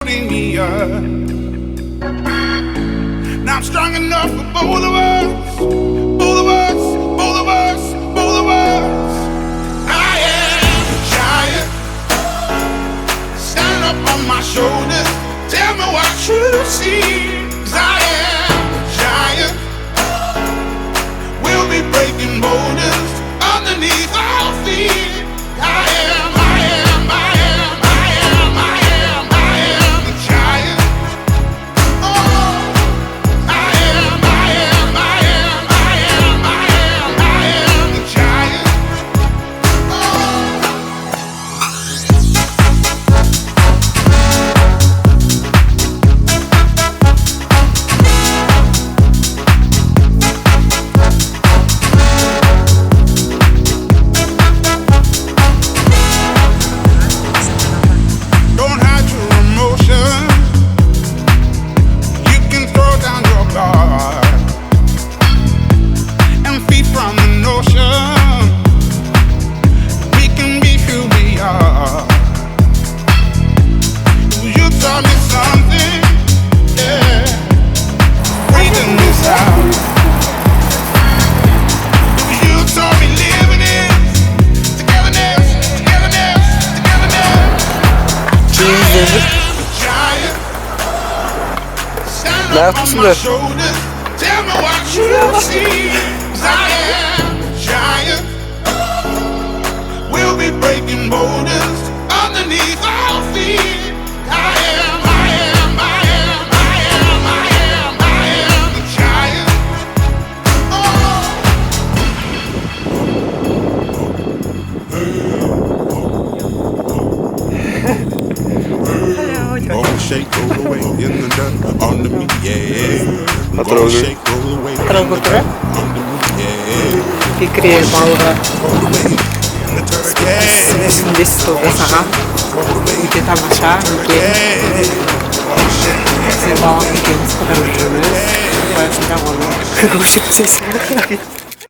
holding me up. Now I'm strong enough for both of us, both of us, both of us, both of us. I am a giant. Stand up on my shoulders. Tell me what you see. 'Cause I am a giant. We'll be breaking boulders underneath our feet. I am, I am, I am, I am, I am, I am a giant. Oh, I am, I am, I am, I am, I am, I am a giant. Don't hide your emotion. You can throw down your guard and feed from the notion. We can be who we are. You taught me something, yeah. Freedom is out. You taught me living is togetherness, togetherness, togetherness. Cihazları Ne yapmışlar? Tell me what you see. 'Cause I am a giant. We'll be breaking boulders underneath our feet. I am, I am, I am, I am, I am, I am a giant. Roll, shake, roll away in the dirt under me, yeah. Roll, shake, roll away in the Трогай. dirt under me, yeah. Fikriye bağlı. Roll away in the dirt, yeah. Şimdi story sana. Ülke tamaşa, ülke. Size bağlı ülkemiz kadar ülkemiz. Başında bunu. 50 sesinde.